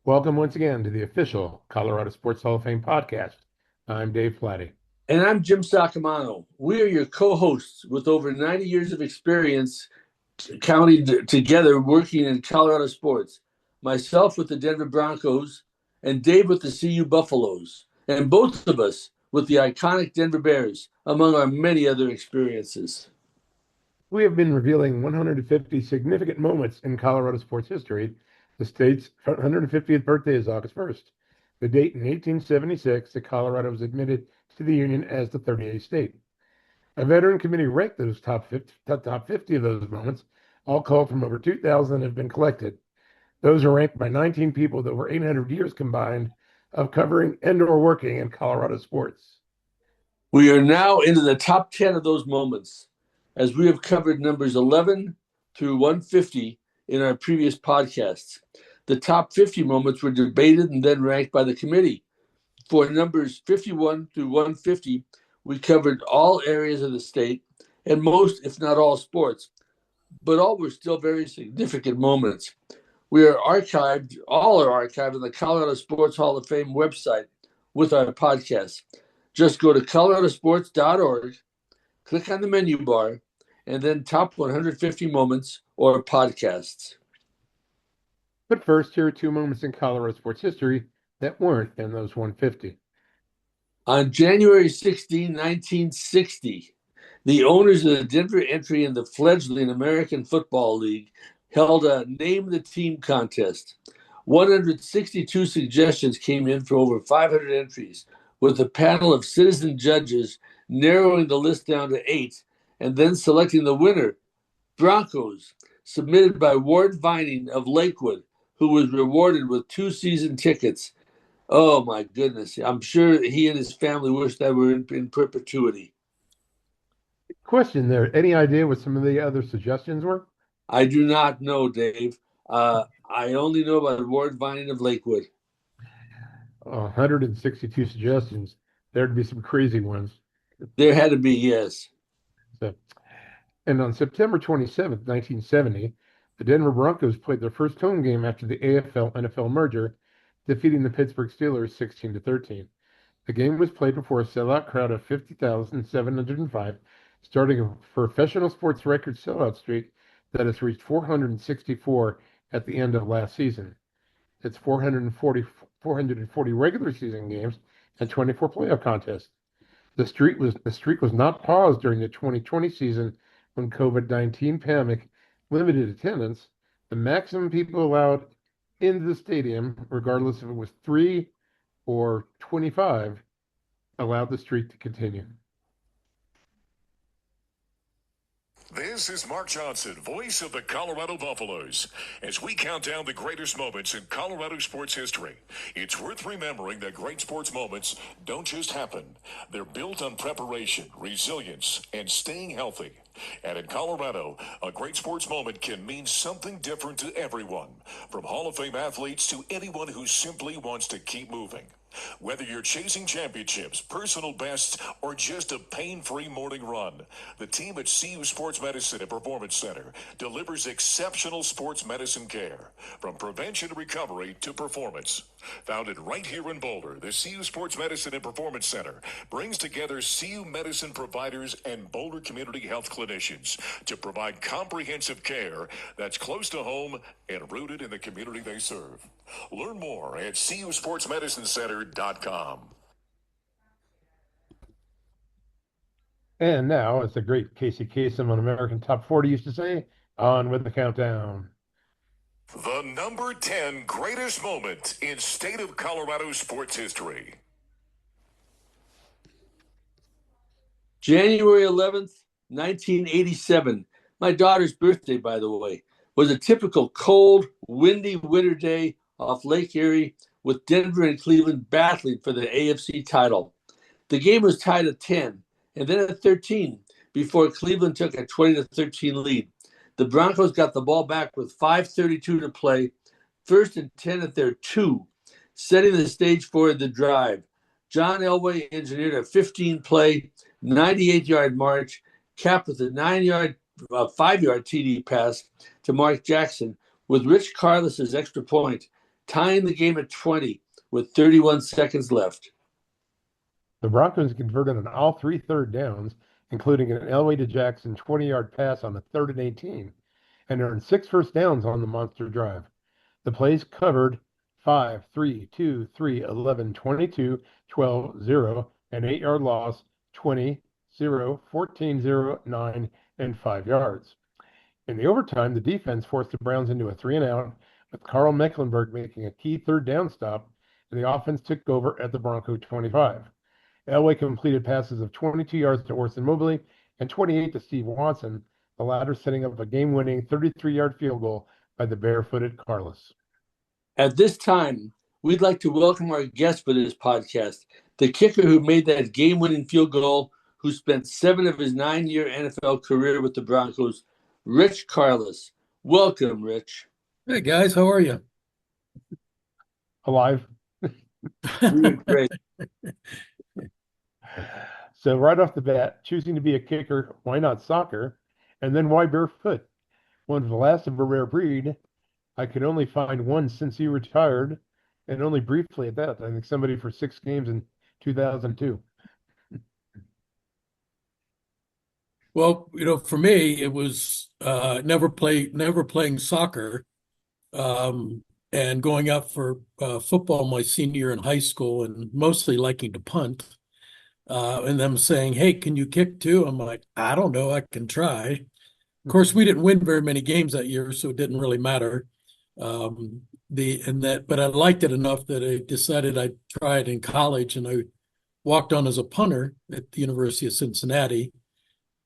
Welcome once again to the official Colorado Sports Hall of Fame podcast. I'm Dave Plati. And I'm Jim Saccomano. We are your co hosts with over 90 years of experience counting together working in Colorado sports. Myself with the Denver Broncos, and Dave with the CU Buffaloes, and both of us with the iconic Denver Bears, among our many other experiences. We have been revealing 150 significant moments in Colorado sports history. The state's 150th birthday is August 1st, the date in 1876 that Colorado was admitted to the Union as the 38th state. A veteran committee ranked those top 50 of those moments, all called from over 2,000 have been collected. Those are ranked by 19 people with over 800 years combined of covering and/or working in Colorado sports. We are now into the top 10 of those moments, as we have covered numbers 11 through 150 in our previous podcasts. The top 50 moments were debated and then ranked by the committee. For numbers 51 through 150, we covered all areas of the state and most, if not all, sports, but all were still very significant moments. All are archived on the Colorado Sports Hall of Fame website with our podcast. Just go to coloradosports.org, click on the menu bar, and then top 150 moments or podcasts. But first, here are two moments in Colorado sports history that weren't in those 150. On January 16, 1960, the owners of the Denver entry in the fledgling American Football League held a Name the Team contest. 162 suggestions came in for over 500 entries, with a panel of citizen judges narrowing the list down to 8 and then selecting the winner, Broncos, submitted by Ward Vining of Lakewood, who was rewarded with 2 season tickets. Oh, my goodness. I'm sure he and his family wish that were in perpetuity. Question there. Any idea what some of the other suggestions were? I do not know, Dave. I only know about Ward Vining of Lakewood. 162 suggestions. There'd be some crazy ones. There had to be, yes. And on September 27th, 1970, the Denver Broncos played their first home game after the AFL-NFL merger, defeating the Pittsburgh Steelers 16-13. The game was played before a sellout crowd of 50,705, starting a professional sports record sellout streak that has reached 464 at the end of last season. It's 440 regular season games and 24 playoff contests. The streak was not paused during the 2020 season when COVID-19 pandemic limited attendance. The maximum people allowed into the stadium, regardless if it was 3 or 25, allowed the streak to continue. This is Mark Johnson, voice of the Colorado Buffaloes. As we count down the greatest moments in Colorado sports history, it's worth remembering that great sports moments don't just happen. They're built on preparation, resilience, and staying healthy. And in Colorado, a great sports moment can mean something different to everyone, from Hall of Fame athletes to anyone who simply wants to keep moving. Whether you're chasing championships, personal bests, or just a pain-free morning run, the team at CU Sports Medicine and Performance Center delivers exceptional sports medicine care, from prevention and recovery to performance. Founded right here in Boulder, the CU Sports Medicine and Performance Center brings together CU medicine providers and Boulder community health clinicians to provide comprehensive care that's close to home and rooted in the community they serve. Learn more at cusportsmedicinecenter.com. And now, as the great Casey Kasem on American Top 40 used to say, on with the countdown. The number 10 greatest moment in state of Colorado sports history. January 11th, 1987. My daughter's birthday, by the way, was a typical cold, windy winter day off Lake Erie, with Denver and Cleveland battling for the AFC title. The game was tied at 10 and then at 13 before Cleveland took a 20-13 lead. The Broncos got the ball back with 5:32 to play, 1st and 10 at their 2, setting the stage for the drive. John Elway engineered a 15-play, 98-yard march, capped with a 5-yard TD pass to Mark Jackson, with Rich Karlis' extra point tying the game at 20 with 31 seconds left. The Broncos converted on all 3 third downs, including an Elway to Jackson 20-yard pass on a 3rd and 18, and earned 6 first downs on the monster drive. The plays covered 5, 3, 2, 3, 11, 22, 12, 0, an 8-yard loss, 20, 0, 14, 0, 9, and 5 yards. In the overtime, the defense forced the Browns into a 3-and-out, with Carl Mecklenburg making a key 3rd down stop, and the offense took over at the Bronco 25. Elway completed passes of 22 yards to Orson Mobley and 28 to Steve Watson, the latter setting up a game-winning 33-yard field goal by the barefooted Karlis. At this time, we'd like to welcome our guest for this podcast, the kicker who made that game-winning field goal, who spent 7 of his 9-year NFL career with the Broncos, Rich Karlis. Welcome, Rich. Hey, guys. How are you? Alive. Doing great. So right off the bat, choosing to be a kicker, why not soccer? And then why barefoot? One of the last of a rare breed. I could only find one since he retired, and only briefly at that. I think somebody for 6 games in 2002. Well, for me, it was never playing soccer, and going out for football my senior year in high school, and mostly liking to punt. And them saying, "Hey, can you kick too?" I'm like, "I don't know. I can try." Of course, we didn't win very many games that year, so it didn't really matter. But I liked it enough that I decided I'd try it in college, and I walked on as a punter at the University of Cincinnati.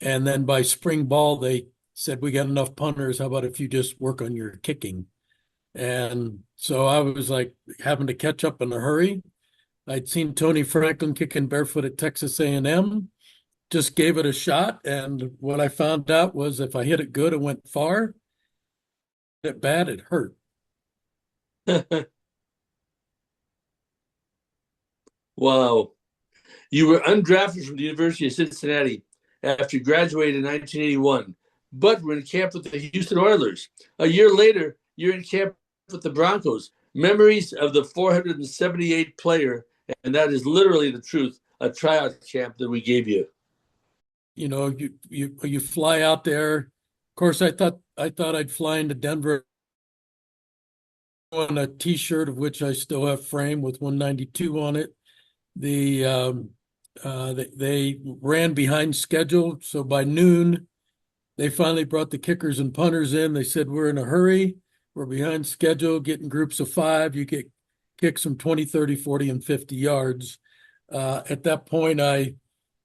And then by spring ball, they said, "We got enough punters. How about if you just work on your kicking?" And so I was like having to catch up in a hurry. I'd seen Tony Franklin kicking barefoot at Texas A&M, just gave it a shot. And what I found out was if I hit it good, it went far. Hit it bad, it hurt. Wow. You were undrafted from the University of Cincinnati after you graduated in 1981, but were in camp with the Houston Oilers. A year later, you're in camp with the Broncos. Memories of the 478 player, and that is literally the truth, a tryout camp that we gave you. You fly out there. Of course, I thought I'd fly into Denver on a T-shirt of which I still have framed with 192 on it. They ran behind schedule, so by noon, they finally brought the kickers and punters in. They said, "We're in a hurry. We're behind schedule, getting groups of 5. You get kicks from 20, 30, 40, and 50 yards. At that point, I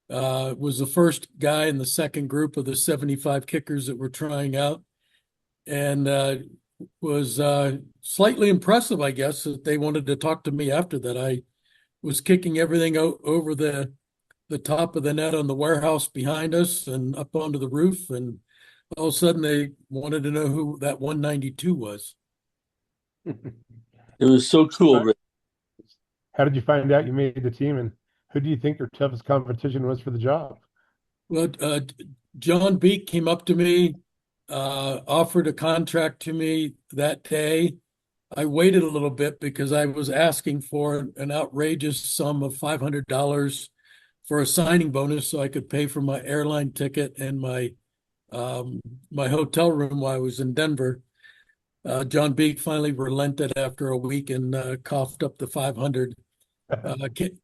was the first guy in the second group of the 75 kickers that were trying out, and was slightly impressive, I guess, that they wanted to talk to me after that. I was kicking everything over the top of the net on the warehouse behind us and up onto the roof, and all of a sudden they wanted to know who that 192 was. It was so cool, Rick. How did you find out you made the team, and who do you think your toughest competition was for the job? Well, John Beek came up to me, offered a contract to me that day. I waited a little bit because I was asking for an outrageous sum of $500 for a signing bonus so I could pay for my airline ticket and my hotel room while I was in Denver. John Beek finally relented after a week and coughed up the 500.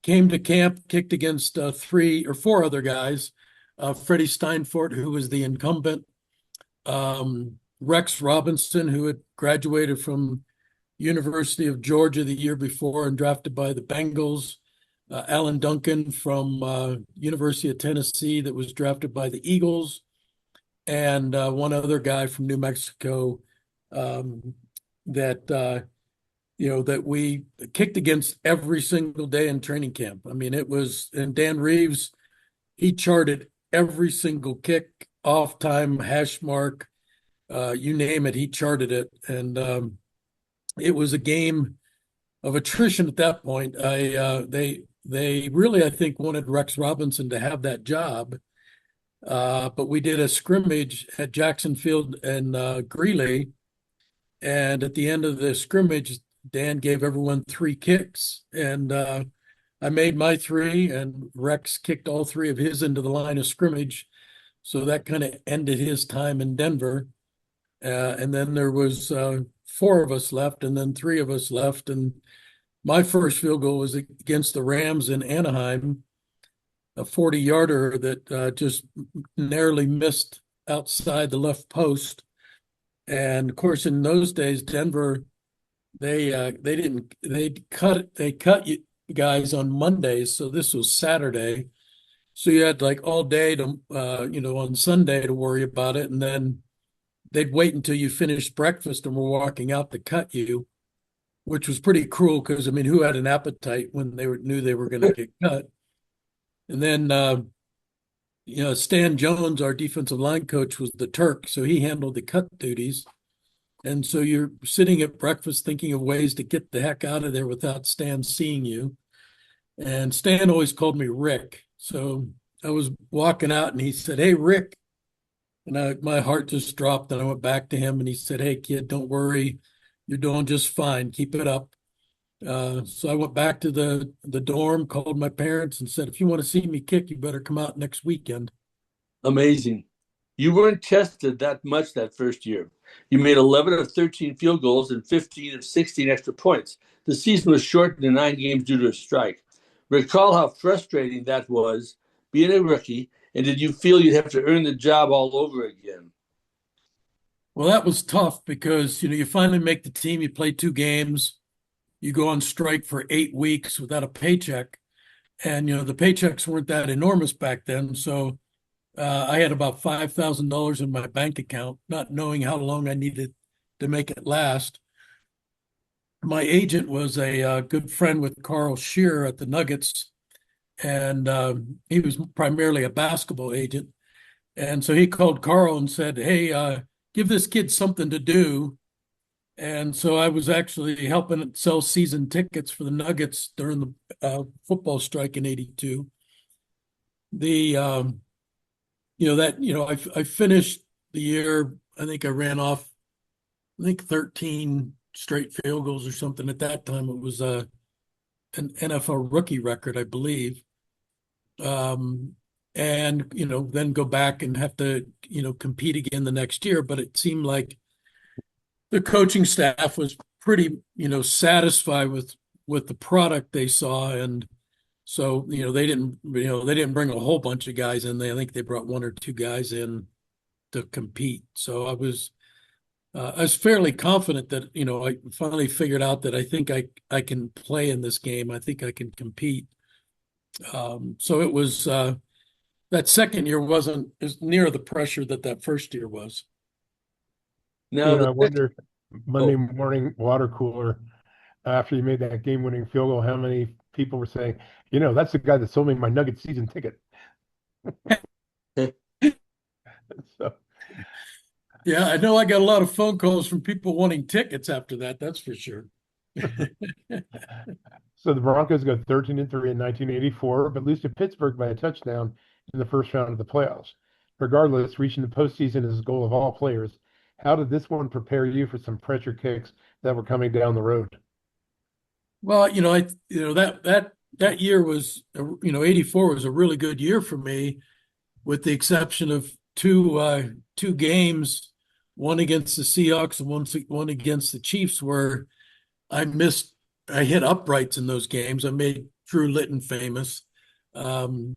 Came to camp, kicked against 3 or 4 other guys. Freddie Steinfort, who was the incumbent, Rex Robinson, who had graduated from University of Georgia the year before and drafted by the Bengals, Alan Duncan from University of Tennessee that was drafted by the Eagles, and one other guy from New Mexico that we kicked against every single day in training camp. I mean, and Dan Reeves, he charted every single kick, off time, hash mark, you name it, he charted it. And it was a game of attrition at that point. They really, I think, wanted Rex Robinson to have that job. But we did a scrimmage at Jackson Field and Greeley. And at the end of the scrimmage, Dan gave everyone 3 kicks, and I made my 3, and Rex kicked all 3 of his into the line of scrimmage. So that kind of ended his time in Denver. And then there was 4 of us left, and then 3 of us left. And my first field goal was against the Rams in Anaheim, a 40-yarder that just narrowly missed outside the left post. And of course, in those days, Denver, they cut you guys on Mondays, so this was Saturday. So you had like all day to on Sunday to worry about it, and then they'd wait until you finished breakfast and were walking out to cut you, which was pretty cruel because I mean, who had an appetite when knew they were going to get cut? And then Stan Jones, our defensive line coach, was the Turk, so he handled the cut duties. And so you're sitting at breakfast thinking of ways to get the heck out of there without Stan seeing you. And Stan always called me Rick. So I was walking out and he said, "Hey, Rick." And my heart just dropped. And I went back to him and he said, "Hey, kid, don't worry. You're doing just fine. Keep it up." So I went back to the dorm, called my parents and said, "If you want to see me kick, you better come out next weekend." Amazing. You weren't tested that much that first year. You made 11 of 13 field goals and 15 of 16 extra points. The season was shortened to 9 games due to a strike. Recall how frustrating that was, being a rookie, and did you feel you'd have to earn the job all over again? Well, that was tough because, you finally make the team, you play 2 games, you go on strike for 8 weeks without a paycheck. And, the paychecks weren't that enormous back then. So I had about $5,000 in my bank account, not knowing how long I needed to make it last. My agent was a good friend with Carl Shearer at the Nuggets, and he was primarily a basketball agent. And so he called Carl and said, "Hey, give this kid something to do." And so I was actually helping sell season tickets for the Nuggets during the football strike in '82. The I finished the year. I think I ran off, 13 straight field goals or something. At that time, it was an NFL rookie record, I believe. And then go back and have to compete again the next year. But it seemed like the coaching staff was pretty satisfied with the product they saw, and so they didn't bring a whole bunch of guys in. I think they brought 1 or 2 guys in to compete. So I was fairly confident that I finally figured out that I think I can play in this game. I think I can compete. So it was that second year wasn't as near the pressure that first year was. Now, I wonder if Monday morning water cooler after you made that game-winning field goal, how many people were saying, that's the guy that sold me my Nugget season ticket. So, yeah, I know I got a lot of phone calls from people wanting tickets after that. That's for sure. so the Broncos go 13-3 in 1984, but lose to Pittsburgh by a touchdown in the first round of the playoffs. Regardless, reaching the postseason is the goal of all players. How did this one prepare you for some pressure kicks that were coming down the road? Well, that year was, '84 was a really good year for me, with the exception of two games, one against the Seahawks and one against the Chiefs, where I hit uprights in those games. I made Drew Litton famous, and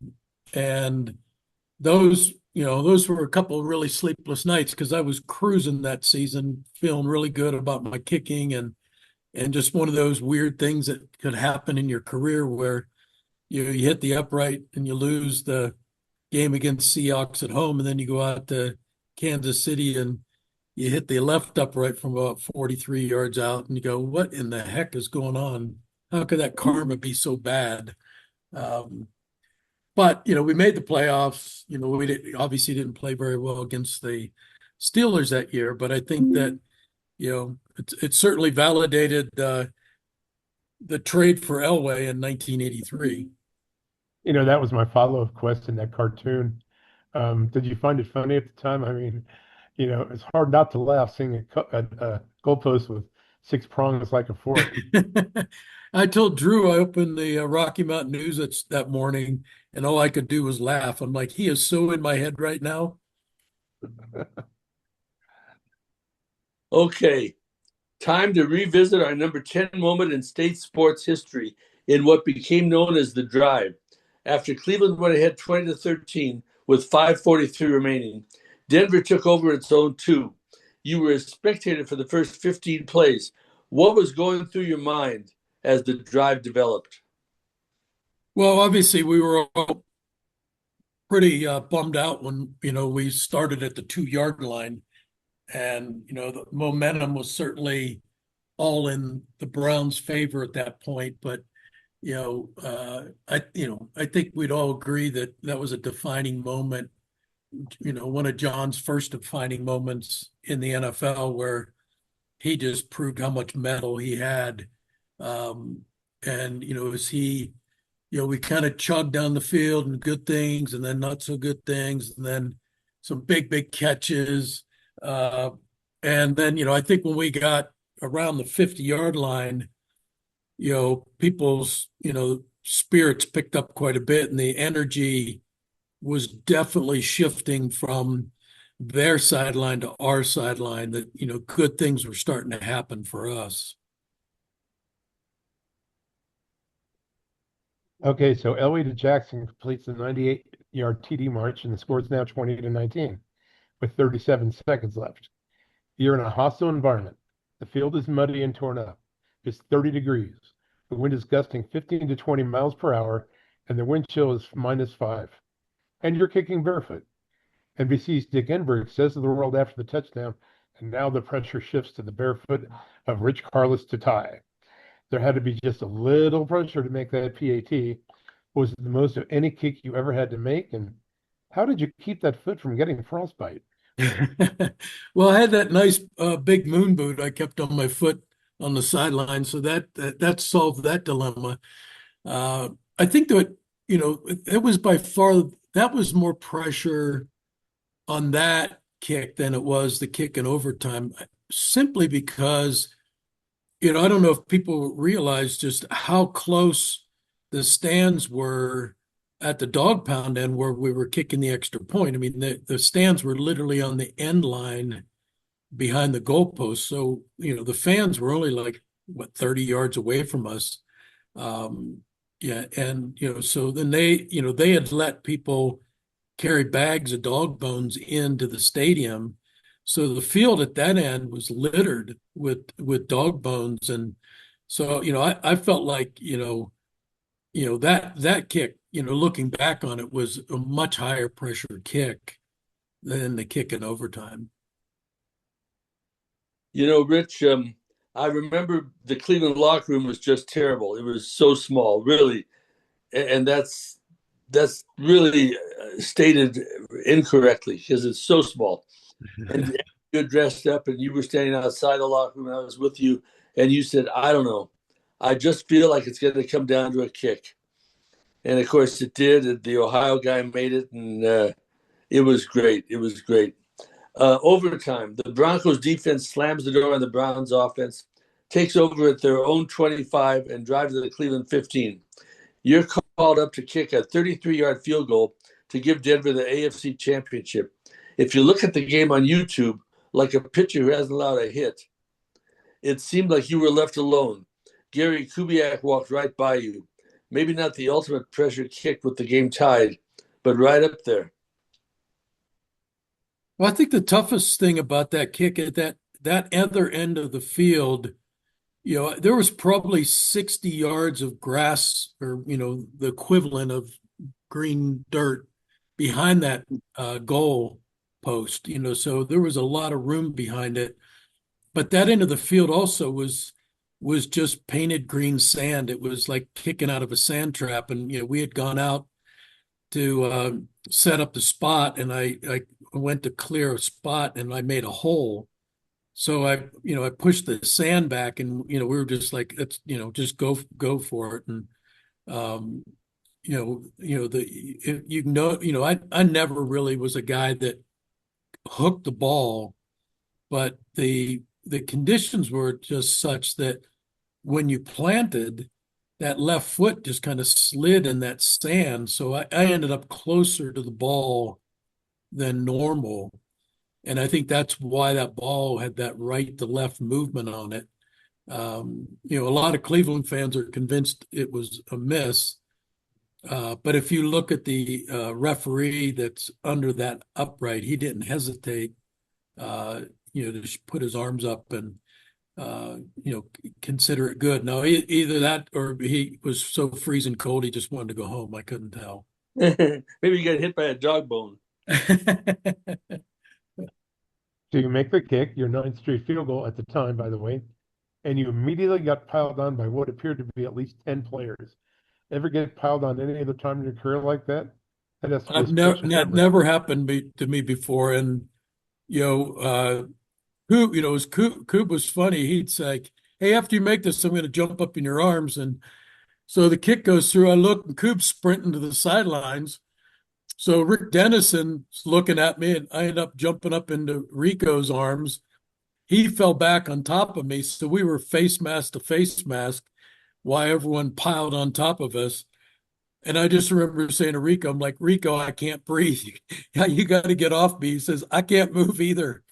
those were a couple of really sleepless nights because I was cruising that season, feeling really good about my kicking and just one of those weird things that could happen in your career where you hit the upright and you lose the game against Seahawks at home, and then you go out to Kansas City and you hit the left upright from about 43 yards out, and you go, "What in the heck is going on? How could that karma be so bad?" But we made the playoffs. Obviously didn't play very well against the Steelers that year, but I think that it certainly validated the trade for Elway in 1983. That was my follow-up question, that cartoon. Did you find it funny at the time? I mean, it's hard not to laugh seeing a goalpost with 6 prongs like a fork. I told Drew I opened the Rocky Mountain News that morning, and all I could do was laugh. I'm like, he is so in my head right now. Okay, time to revisit our number 10 moment in state sports history in what became known as the drive. After Cleveland went ahead 20-13 with 5:43 remaining, Denver took over its own two. You were a spectator for the first 15 plays. What was going through your mind as the drive developed? Well, obviously, we were all pretty bummed out when we started at the 2 yard line, and the momentum was certainly all in the Browns' favor at that point. But I think we'd all agree that that was a defining moment. One of John's first defining moments in the NFL, where he just proved how much metal he had. And as he we kind of chugged down the field and good things and then not so good things and then some big catches. Uh, and then, I think when we got around the 50-yard line, people's, spirits picked up quite a bit and the energy was definitely shifting from their sideline to our sideline, that, good things were starting to happen for us. Okay, so Elway to Jackson completes the 98-yard TD march, and the score is now 20-19 with 37 seconds left. You're in a hostile environment. The field is muddy and torn up. It's 30 degrees. The wind is gusting 15 to 20 miles per hour, and the wind chill is -5. And you're kicking barefoot. NBC's Dick Enberg says to the world after the touchdown, and now the pressure shifts to the barefoot of Rich Karlis to tie. There had to be just a little pressure to make that PAT. Was it the most of any kick you ever had to make? And how did you keep that foot from getting frostbite? Well, I had that nice big moon boot I kept on my foot on the sideline, so that solved that dilemma. I think that it was by far that was more pressure on that kick than it was the kick in overtime, simply because I don't know if people realize just how close the stands were at the dog pound end where we were kicking the extra point. I mean, the stands were literally on the end line behind the goalpost. So, the fans were only like, 30 yards away from us. Yeah. And, so then they had let people carry bags of dog bones into the stadium. So the field at that end was littered with dog bones. And so, I felt like, that kick, looking back on it, was a much higher pressure kick than the kick in overtime. Rich, I remember the Cleveland locker room was just terrible. It was so small, really, and that's really stated incorrectly because it's so small. And you dressed up, and you were standing outside the locker room. And I was with you, and you said, "I don't know. I just feel like it's going to come down to a kick." And of course, it did. And the Ohio guy made it, and it was great. It was great. Overtime, the Broncos defense slams the door on the Browns offense, takes over at their own 25 and drives to the Cleveland 15. You're called up to kick a 33-yard field goal to give Denver the AFC championship. If you look at the game on YouTube, like a pitcher who hasn't allowed a hit, it seemed like you were left alone. Gary Kubiak walked right by you. Maybe not the ultimate pressure kick with the game tied, but right up there. Well, I think the toughest thing about that kick at that other end of the field, there was probably 60 yards of grass, or the equivalent of green dirt behind that goal post. So there was a lot of room behind it. But that end of the field also was just painted green sand. It was like kicking out of a sand trap, and we had gone out to set up the spot, and I went to clear a spot and I made a hole. So I pushed the sand back, and we were just like, let's just go for it. And I never really was a guy that hooked the ball, but the the conditions were just such that when you planted, that left foot just kind of slid in that sand. So I ended up closer to the ball than normal. And I think that's why that ball had that right to left movement on it. A lot of Cleveland fans are convinced it was a miss. But if you look at the referee that's under that upright, he didn't hesitate, to put his arms up and, consider it good. No, either that or he was so freezing cold, he just wanted to go home. I couldn't tell. Maybe you got hit by a dog bone. So you make the kick, your ninth straight field goal at the time, by the way, and you immediately got piled on by what appeared to be at least 10 players. Ever get piled on any other time in your career like that? That has to be a special That memory. never happened to me before. And, Coop was funny. He'd say, "Hey, after you make this, I'm going to jump up in your arms." And so the kick goes through. I look, and Coop's sprinting to the sidelines. So Rick Dennison's looking at me, and I end up jumping up into Rico's arms. He fell back on top of me, so we were face mask to face mask while everyone piled on top of us. And I just remember saying to Rico, I'm like, "Rico, I can't breathe. You got to get off me." He says, "I can't move either."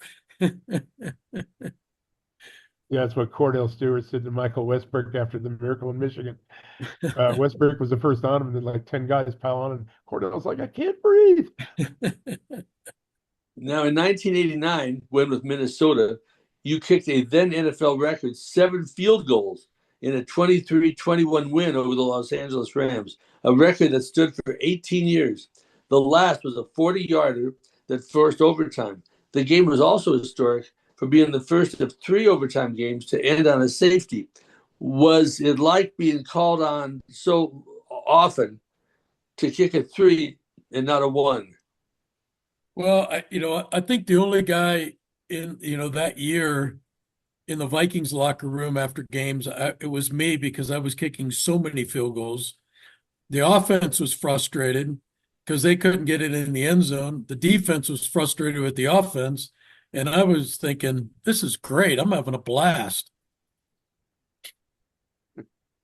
Yeah, that's what Cordell Stewart said to Michael Westbrook after the miracle in Michigan. Westbrook was the first on him, and then like 10 guys pile on, and Cordell's like, "I can't breathe." Now, in 1989, when with Minnesota, you kicked a then NFL record 7 field goals in a 23-21 win over the Los Angeles Rams, a record that stood for 18 years. The last was a 40-yarder that forced overtime. The game was also historic for being the first of 3 overtime games to end on a safety. Was it like being called on so often to kick a 3 and not a 1? Well, I think the only guy in, that year in the Vikings locker room after games, it was me because I was kicking so many field goals. The offense was frustrated because they couldn't get it in the end zone. The defense was frustrated with the offense. And I was thinking, this is great. I'm having a blast.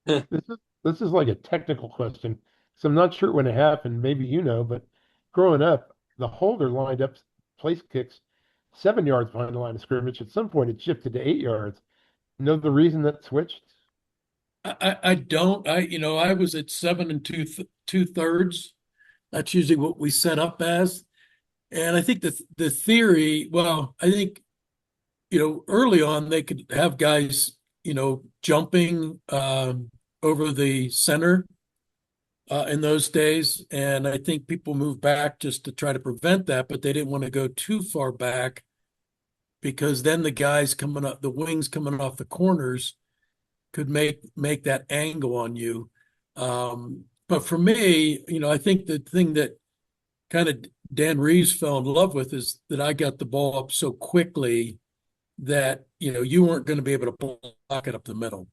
This is like a technical question. So I'm not sure when it happened. Maybe you know, but growing up, the holder lined up place kicks 7 yards behind the line of scrimmage. At some point, it shifted to 8 yards. Know the reason that switched? I don't. I was at 7 2/3. That's usually what we set up as. And I think the theory, well, I think, early on they could have guys, jumping over the center in those days. And I think people moved back just to try to prevent that, but they didn't want to go too far back because then the guys coming up, the wings coming off the corners could make that angle on you. But for me, I think the thing that kind of Dan Reeves fell in love with is that I got the ball up so quickly that, you weren't going to be able to block it up the middle.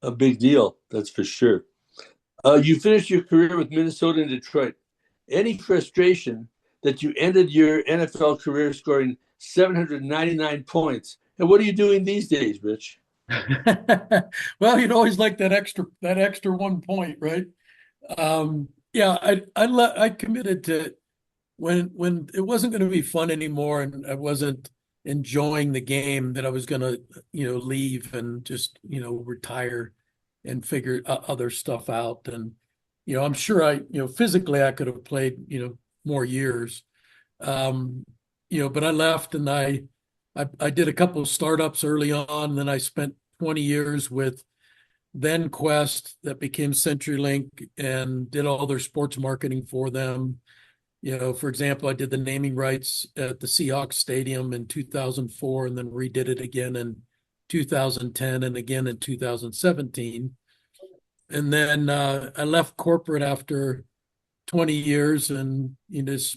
A big deal, that's for sure. You finished your career with Minnesota and Detroit. Any frustration that you ended your NFL career scoring 799 points? And what are you doing these days, Rich? Well, you'd always like that extra 1 point, right? Yeah, I committed to when it wasn't going to be fun anymore, and I wasn't enjoying the game, that I was going to, leave and just, retire and figure other stuff out. And, I'm sure physically I could have played, more years. But I left and I did a couple of startups early on, and then I spent 20 years with then Quest that became CenturyLink and did all their sports marketing for them. For example, I did the naming rights at the Seahawks Stadium in 2004 and then redid it again in 2010 and again in 2017. And then I left corporate after 20 years and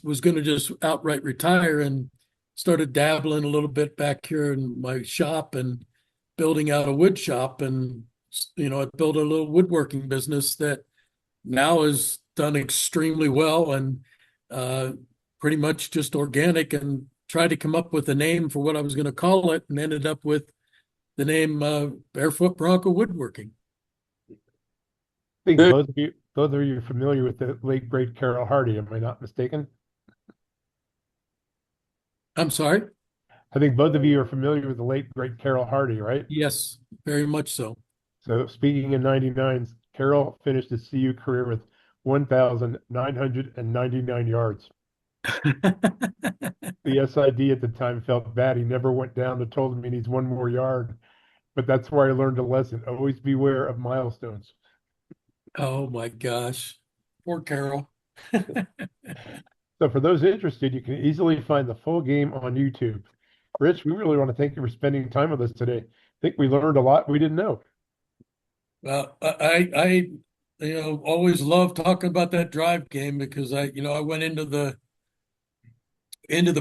was going to just outright retire and started dabbling a little bit back here in my shop and building out a wood shop. And, I built a little woodworking business that now is done extremely well and pretty much just organic. And tried to come up with a name for what I was going to call it, and ended up with the name Barefoot Bronco Woodworking. I think both of you are familiar with the late great Carol Hardy. Am I not mistaken? I'm sorry. I think both of you are familiar with the late great Carol Hardy, right? Yes, very much so. So speaking in 99, Carroll finished his CU career with 1,999 yards. The SID at the time felt bad. He never went down and told him he needs one more yard. But that's where I learned a lesson. Always beware of milestones. Oh my gosh. Poor Carol. So for those interested, you can easily find the full game on YouTube. Rich, we really want to thank you for spending time with us today. I think we learned a lot we didn't know. Well, I always love talking about that drive game because I went into the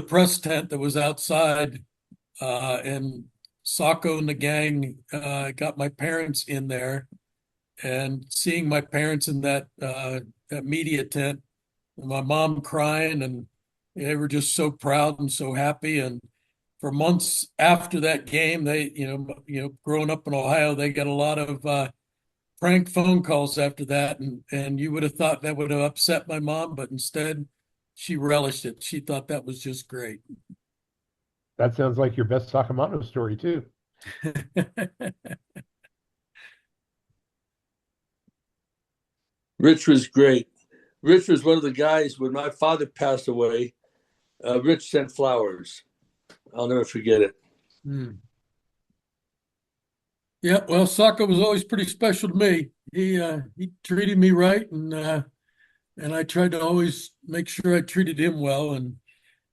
press tent that was outside, and Sacco and the gang got my parents in there, and seeing my parents in that media tent, and my mom crying, and they were just so proud and so happy. And for months after that game, they, growing up in Ohio, they got a lot of prank phone calls after that, and you would have thought that would have upset my mom, but instead she relished it. She thought that was just great. That sounds like your best Saccomano story, too. Rich was great. Rich was one of the guys when my father passed away. Rich sent flowers. I'll never forget it. Yeah, well, Sacco was always pretty special to me. He treated me right, and I tried to always make sure I treated him well. And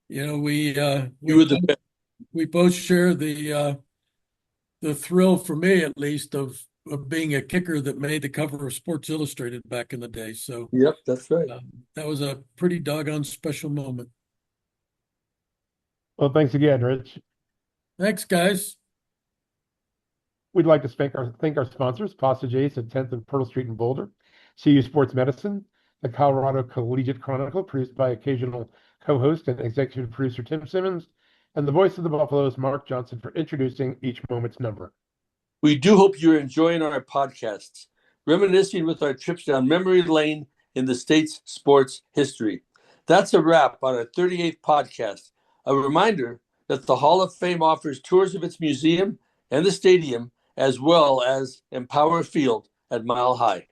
You were the best. we both share the thrill, for me at least, of being a kicker that made the cover of Sports Illustrated back in the day. So Yep, that's right. that was a pretty doggone special moment. Well, thanks again, Rich. Thanks, guys. We'd like to thank our sponsors, Passage Ace at 10th and Pearl Street in Boulder, CU Sports Medicine, the Colorado Collegiate Chronicle, produced by occasional co-host and executive producer Tim Simmons, and the voice of the Buffaloes, Mark Johnson, for introducing each moment's number. We do hope you're enjoying our podcasts, reminiscing with our trips down memory lane in the state's sports history. That's a wrap on our 38th podcast. A reminder that the Hall of Fame offers tours of its museum and the stadium, as well as Empower Field at Mile High.